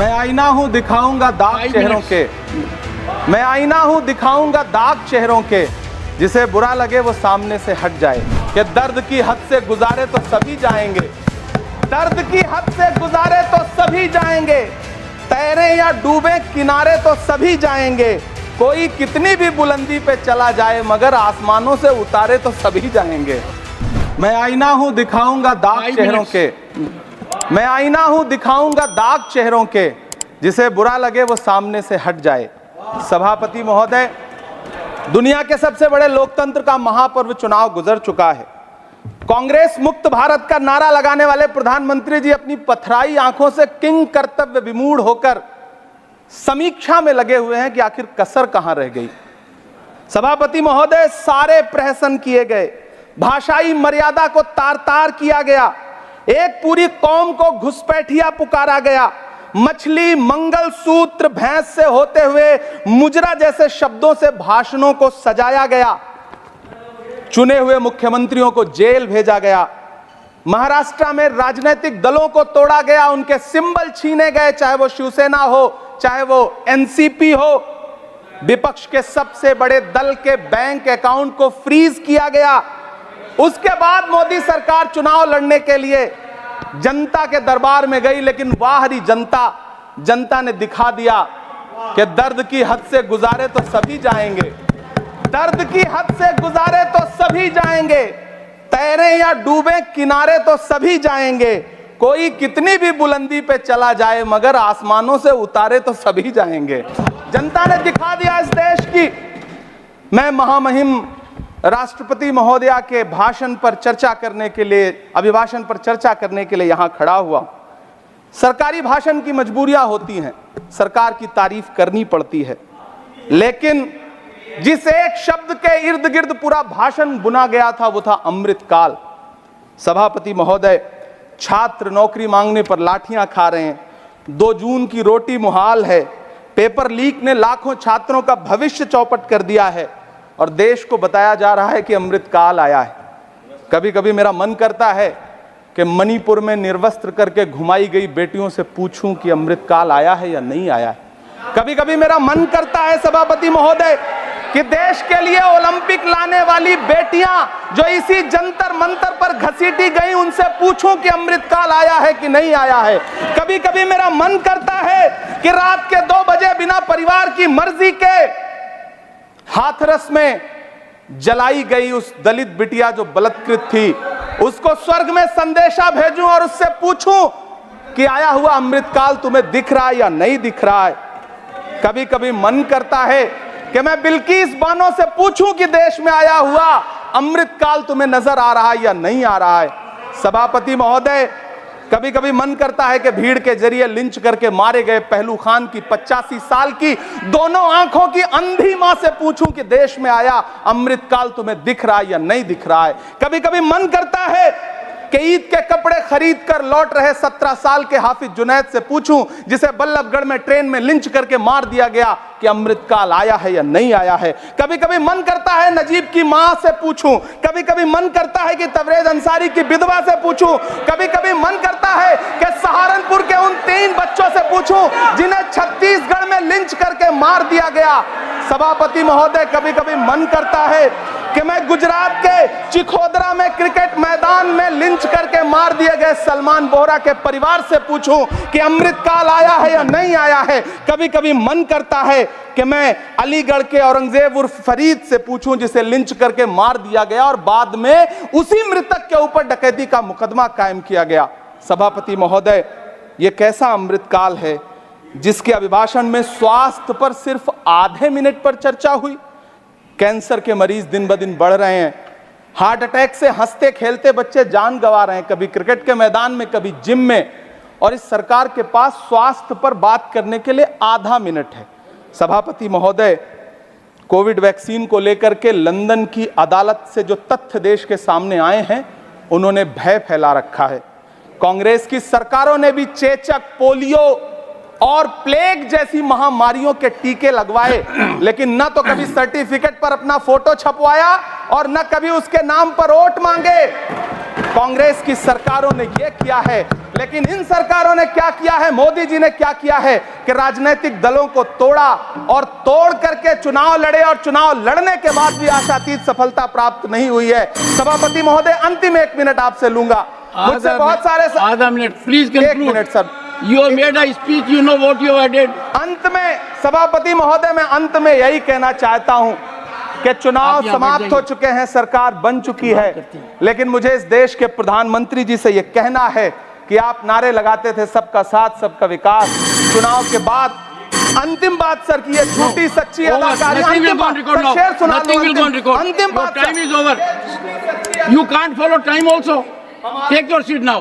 मैं आईना हूं दिखाऊंगा दाग चेहरों के, मैं आईना हूं दिखाऊंगा दाग चेहरों के, जिसे बुरा लगे वो सामने से हट जाए। कि दर्द की हद से गुजारे तो सभी जाएंगे, दर्द की हद से गुजारे तो सभी जाएंगे, तैरे या डूबे किनारे तो सभी जाएंगे। कोई कितनी भी बुलंदी पे चला जाए मगर आसमानों से उतारे तो सभी जाएंगे। मैं आईना हूं दिखाऊंगा दाग चेहरों के, मैं आईना हूं दिखाऊंगा दाग चेहरों के, जिसे बुरा लगे वो सामने से हट जाए। सभापति महोदय, दुनिया के सबसे बड़े लोकतंत्र का महापर्व चुनाव गुजर चुका है। कांग्रेस मुक्त भारत का नारा लगाने वाले प्रधानमंत्री जी अपनी पथराई आंखों से किंग कर्तव्य विमूढ़ होकर समीक्षा में लगे हुए हैं कि आखिर कसर कहां रह गई। सभापति महोदय, सारे प्रहसन किए गए, भाषाई मर्यादा को तार तार किया गया, एक पूरी कौम को घुसपैठिया पुकारा गया, मछली मंगल सूत्र भैंस से होते हुए मुजरा जैसे शब्दों से भाषणों को सजाया गया, चुने हुए मुख्यमंत्रियों को जेल भेजा गया, महाराष्ट्र में राजनीतिक दलों को तोड़ा गया, उनके सिंबल छीने गए, चाहे वो शिवसेना हो चाहे वो एनसीपी हो, विपक्ष के सबसे बड़े दल के बैंक अकाउंट को फ्रीज किया गया। उसके बाद मोदी सरकार चुनाव लड़ने के लिए जनता के दरबार में गई, लेकिन वाहरी जनता ने दिखा दिया कि दर्द की हद से गुजारे तो सभी जाएंगे, दर्द की हद से गुजारे तो सभी जाएंगे, तैरे या डूबे किनारे तो सभी जाएंगे। कोई कितनी भी बुलंदी पे चला जाए मगर आसमानों से उतारे तो सभी जाएंगे। जनता ने दिखा दिया इस देश की। मैं महामहिम राष्ट्रपति महोदया के भाषण पर चर्चा करने के लिए, अभिभाषण पर चर्चा करने के लिए यहां खड़ा हुआ। सरकारी भाषण की मजबूरियां होती हैं, सरकार की तारीफ करनी पड़ती है, लेकिन जिस एक शब्द के इर्द गिर्द पूरा भाषण बुना गया था वो था अमृतकाल। सभापति महोदय, छात्र नौकरी मांगने पर लाठियां खा रहे हैं, 2 जून की रोटी मुहाल है, पेपर लीक ने लाखों छात्रों का भविष्य चौपट कर दिया है और देश को बताया जा रहा है कि अमृतकाल आया है। कभी कभी मेरा मन करता है कि मणिपुर में निर्वस्त्र करके घुमाई गई बेटियों से पूछूं कि अमृतकाल आया है या नहीं आया है। कभी कभी मेरा मन करता है सभापति महोदय कि देश के लिए ओलंपिक लाने वाली बेटियां जो इसी जंतर मंतर पर घसीटी गई, उनसे पूछूं कि अमृतकाल आया है कि नहीं आया है। कभी कभी मेरा मन करता है कि रात के 2 बजे बिना परिवार की मर्जी के हाथरस में जलाई गई उस दलित बिटिया जो बलात्कृत थी, उसको स्वर्ग में संदेशा भेजूं और उससे पूछूं कि आया हुआ अमृतकाल तुम्हें दिख रहा है या नहीं दिख रहा है। कभी कभी मन करता है कि मैं बिल्किस बानो से पूछूं कि देश में आया हुआ अमृतकाल तुम्हें नजर आ रहा है या नहीं आ रहा है। सभापति महोदय, कभी कभी मन करता है कि भीड़ के जरिए लिंच करके मारे गए पहलू खान की 85 साल की दोनों आंखों की अंधी मां से पूछूं कि देश में आया अमृतकाल तुम्हें दिख रहा है या नहीं दिख रहा है। कभी कभी मन करता है कि ईद के कपड़े खरीद कर लौट रहे 17 साल के हाफिज जुनैद से पूछूं, जिसे बल्लभगढ़ में ट्रेन में लिंच करके मार दिया गया, कि अमृतकाल आया है या नहीं आया है। कभी कभी मन करता है नजीब की मां से पूछूं, कभी कभी मन करता है कि तबरेज अंसारी की विधवा से पूछूं, कभी कभी मन करता है कि सहारनपुर के उन 3 बच्चों से पूछूं जिन्हें छत्तीसगढ़ में लिंच करके मार दिया गया। सभापति महोदय, कभी कभी मन करता है कि मैं गुजरात के चिखोदरा में क्रिकेट मैदान में लिंच करके मार दिए गए सलमान बोहरा के परिवार से पूछूं कि अमृतकाल आया है या नहीं आया है। कभी कभी मन करता है कि मैं अलीगढ़ के औरंगजेब उर्फ फरीद से पूछूं, जिसे लिंच करके मार दिया गया और बाद में उसी मृतक के ऊपर डकैती का मुकदमा कायम किया गया। सभापति महोदय, यह कैसा अमृतकाल है जिसके अभिभाषण में स्वास्थ्य पर सिर्फ आधे मिनट पर चर्चा हुई। कैंसर के मरीज दिन ब दिन बढ़ रहे हैं, हार्ट अटैक से हंसते खेलते बच्चे जान गंवा रहे हैं, कभी क्रिकेट के मैदान में कभी जिम में, और इस सरकार के पास स्वास्थ्य पर बात करने के लिए आधा मिनट है। सभापति महोदय, कोविड वैक्सीन को लेकर के लंदन की अदालत से जो तथ्य देश के सामने आए हैं, उन्होंने भय फैला रखा है। कांग्रेस की सरकारों ने भी चेचक, पोलियो और प्लेग जैसी महामारियों के टीके लगवाए, लेकिन न तो कभी सर्टिफिकेट पर अपना फोटो छपवाया और न कभी उसके नाम पर वोट मांगे। कांग्रेस की सरकारों ने यह किया है लेकिन इन सरकारों ने क्या किया है, मोदी जी ने क्या किया है कि राजनीतिक दलों को तोड़ा और तोड़ करके चुनाव लड़े और चुनाव लड़ने के बाद भी आशातीत सफलता प्राप्त नहीं हुई है। सभापति महोदय, अंतिम 1 मिनट आपसे लूंगा। मुझसे बहुत सारे आधा minute please conclude. 1 minute sir. You have made a speech, you know what you have did. अंत में सभापति महोदय, मैं अंत में यही कहना चाहता हूं कि चुनाव समाप्त हो चुके हैं, सरकार बन चुकी है, लेकिन मुझे इस देश के प्रधानमंत्री जी से यह कहना है कि आप नारे लगाते थे सबका साथ सबका विकास। चुनाव के बाद अंतिम बात सर की ये झूठी सच्ची अदाकारी, अंतिम बात शेर सुना लो, अंतिम बात, time is over. You can't follow time also. Take your seat now.